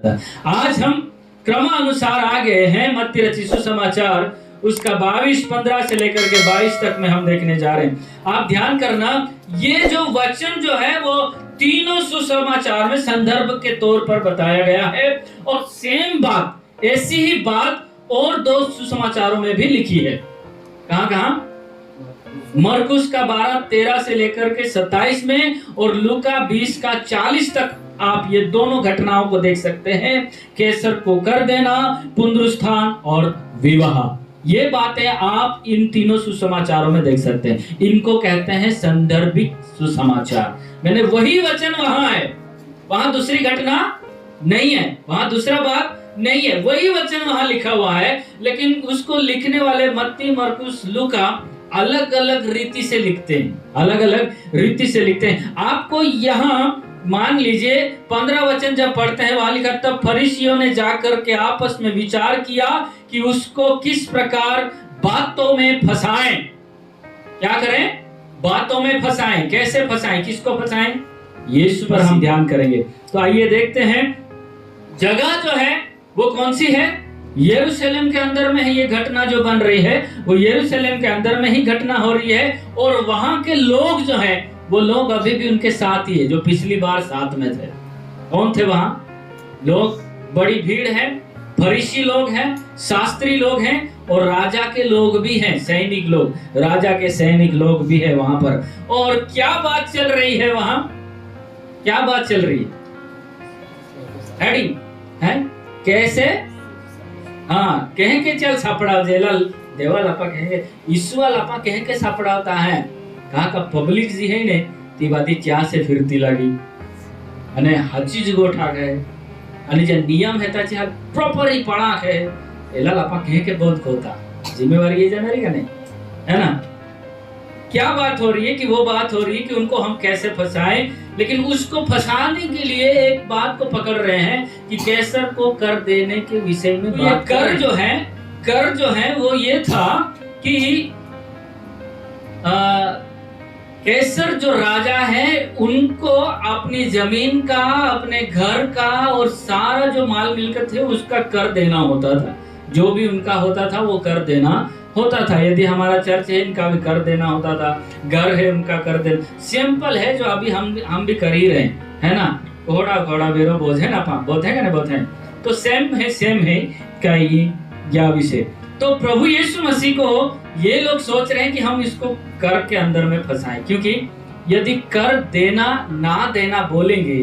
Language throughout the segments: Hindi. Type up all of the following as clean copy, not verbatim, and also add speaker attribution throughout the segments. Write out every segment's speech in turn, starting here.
Speaker 1: आज हम क्रमानुसार आ गए हैं मत्ती रचित सुसमाचार उसका 22:15 से लेकर के 22 तक में हम देखने जा रहे हैं। आप ध्यान करना, ये जो वचन जो है वो तीनों सुसमाचार में संदर्भ के तौर पर बताया गया है और सेम बात, ऐसी ही बात और दो सुसमाचारों में भी लिखी है। कहां? मरकुस का 12:13 से लेकर के 27 में और लूका 20 का 40 तक आप ये दोनों घटनाओं को देख सकते हैं। कैसर को कर देना, पुनरुत्थान और विवाह, ये बातें आप इन तीनों सुसमाचारों में देख सकते हैं। इनको कहते हैं संदर्भिक सुसमाचार। मैंने वही वचन वहां है, वहां दूसरी घटना नहीं है, वहां दूसरा बात नहीं है, वही वचन वहां लिखा हुआ है, लेकिन उसको लिखने वाले मत्ती, मरकुस, लूका अलग अलग रीति से लिखते हैं, अलग अलग रीति से लिखते हैं। आपको यहाँ मान लीजिए 15 वचन जब पढ़ते हैं वहां लिखा, तब फरीसियों ने जाकर के आपस में विचार किया कि उसको किस प्रकार बातों में फंसाएं। क्या करें? बातों में फंसाएं। कैसे फंसाएं? किसको फंसाएं? यीशु पर हम ध्यान करेंगे। तो आइए देखते हैं। जगह जो है वो कौन सी है? यरूशलेम के अंदर में है। ये घटना जो बन रही है वो यरूशलेम के अंदर में ही घटना हो रही है और वहां के लोग जो है वो लोग अभी भी उनके साथ ही है जो पिछली बार साथ में थे। कौन थे वहां लोग? बड़ी भीड़ है, फरीसी लोग हैं, शास्त्री लोग हैं और राजा के लोग भी हैं, सैनिक लोग, राजा के सैनिक लोग भी है वहां पर। और क्या बात चल रही है वहां? क्या बात चल रही है? हेडिंग है कैसे? हाँ, कहे के चल सापड़ा जेला देवा लापा कहे ईश्वर लापा कहे के सापड़ा होता है। कहा का पब्लिक जी है ने ती बाती क्या से फिरती लगी અને હાચી જ ગોઠા ગए અને જે નિયમ હતા છે प्रॉपर ही पढ़ा है एला लापा कहे के बहुत खोता जिम्मेवारी ये जानेगी नहीं है ना। क्या बात हो रही है कि वो बात हो रही है कि उनको हम कैसे फंसाएं, लेकिन उसको फंसाने के लिए एक बात को पकड़ रहे हैं कि कैसर को कर देने के विषय में ये कर जो है वो ये था कि कैसर जो राजा है उनको अपनी जमीन का, अपने घर का और सारा जो माल मिलकत है उसका कर देना होता था। जो भी उनका होता था वो कर देना होता था। यदि हमारा चर्च है इनका भी कर देना होता था, घर है उनका कर देना। सिंपल है जो अभी हम भी कर ही रहे हैं, है ना। घोड़ा घोड़ा बेरो बोझ है ना, बोध है ना, बोध है। तो सेम है क्या या विषय। तो प्रभु यीशु मसीह को ये लोग सोच रहे हैं कि हम इसको कर के अंदर में फंसाएं, क्योंकि यदि कर देना ना देना बोलेंगे,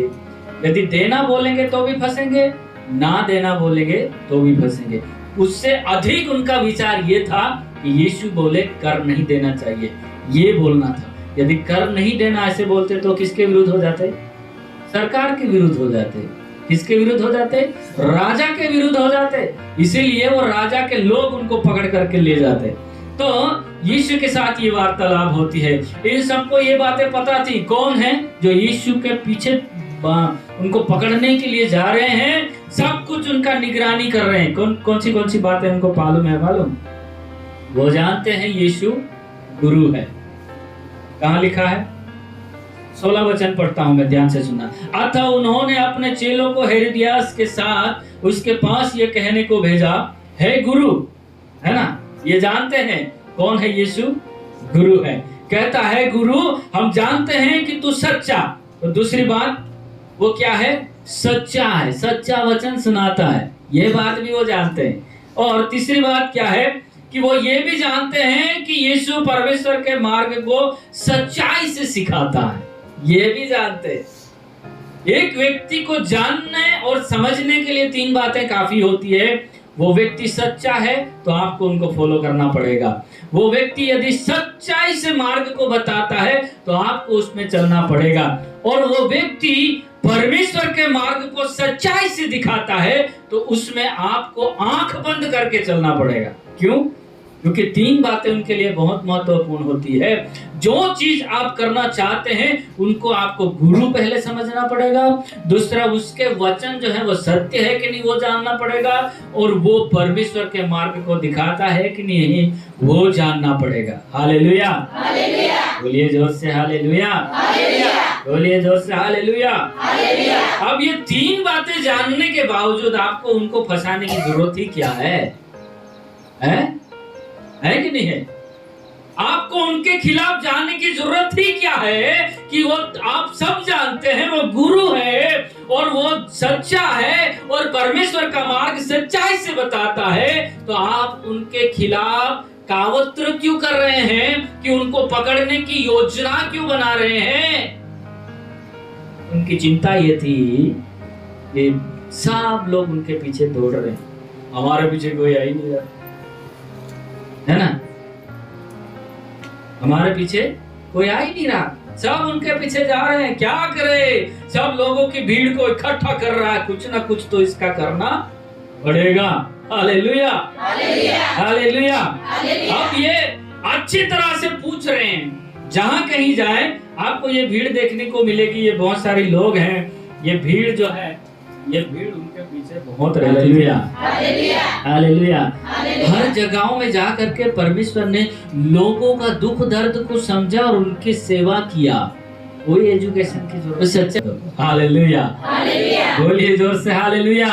Speaker 1: यदि देना बोलेंगे तो भी फंसेंगे, ना देना बोलेंगे तो भी फंसेंगे। उससे अधिक उनका विचार ये था कि यीशु बोले कर नहीं देना चाहिए, ये बोलना था। यदि कर नहीं देना ऐसे बोलते तो किसके विरुद्ध हो जाते? सरकार के विरुद्ध हो जाते। किसके विरुद्ध हो जाते? राजा के विरुद्ध हो जाते। इसीलिए वो राजा के लोग उनको पकड़ करके ले जाते। तो यीशु के साथ ये वार्तालाप होती है। इन सबको ये बातें पता थी। कौन है जो यीशु के पीछे उनको पकड़ने के लिए जा रहे हैं? सब कुछ उनका निगरानी कर रहे हैं। कौन सी बातें उनको मालूम है? मालूम, वो जानते हैं यीशु गुरु है। कहाँ लिखा है? 16 वचन पढ़ता हूं मैं, ध्यान से सुनना। अतः उन्होंने अपने चेलों को हेरोदियास के साथ उसके पास ये कहने को भेजा, हे गुरु, है ना। ये जानते हैं कौन है यीशु? गुरु है। कहता है गुरु हम जानते हैं कि तू सच्चा। तो दूसरी बात वो क्या है? सच्चा है, सच्चा वचन सुनाता है, ये बात भी वो जानते हैं। और तीसरी बात क्या है कि वो ये भी जानते हैं कि यीशु परमेश्वर के मार्ग को सच्चाई से सिखाता है, ये भी जानते हैं। एक व्यक्ति को जानने और समझने के लिए 3 बातें काफी होती है। वो व्यक्ति सच्चा है तो आपको उनको फॉलो करना पड़ेगा। वो व्यक्ति यदि सच्चाई से मार्ग को बताता है तो आपको उसमें चलना पड़ेगा। और वो व्यक्ति परमेश्वर के मार्ग को सच्चाई से दिखाता है तो उसमें आपको आंख बंद करके चलना पड़ेगा। क्यों? क्योंकि 3 बातें उनके लिए बहुत महत्वपूर्ण होती है। जो चीज आप करना चाहते हैं उनको आपको गुरु पहले समझना पड़ेगा, दूसरा उसके वचन जो है वो सत्य है कि नहीं वो जानना पड़ेगा, और वो परमेश्वर के मार्ग को दिखाता है कि नहीं वो जानना पड़ेगा। हालेलुया, बोलिए जोर से हालेलुया, बोलिए जोर से हालेलुया। अब ये 3 बातें जानने के बावजूद आपको उनको फंसाने की जरूरत ही क्या है कि नहीं है? आपको उनके खिलाफ जाने की जरूरत ही क्या है कि वो आप सब जानते हैं वो गुरु है और वो सच्चा है और परमेश्वर का मार्ग सच्चाई से बताता है, तो आप उनके खिलाफ कावत्र क्यों कर रहे हैं कि उनको पकड़ने की योजना क्यों बना रहे हैं? उनकी चिंता ये थी कि सब लोग उनके पीछे दौड़ रहे हैं, हमारे पीछे कोई आ ही नहीं रहा है ना, हमारे पीछे कोई आ ही नहीं रहा, सब उनके पीछे जा रहे हैं। क्या करे, सब लोगों की भीड़ को इकट्ठा कर रहा है, कुछ ना कुछ तो इसका करना पड़ेगा। Hallelujah, hallelujah. अब ये अच्छी तरह से पूछ रहे हैं, जहां कहीं जाए आपको ये भीड़ देखने को मिलेगी, ये बहुत सारे लोग हैं, ये भीड़ जो है ये भीड़ उनके पीछे बहुत रहती है। हालेलुया। हर जगहों में जा करके परमेश्वर ने लोगों का दुख दर्द को समझा और उनकी सेवा किया। कोई एजुकेशन की जरूरत सच्चा। हालेलुया, बोलिए जोर से हालेलुया।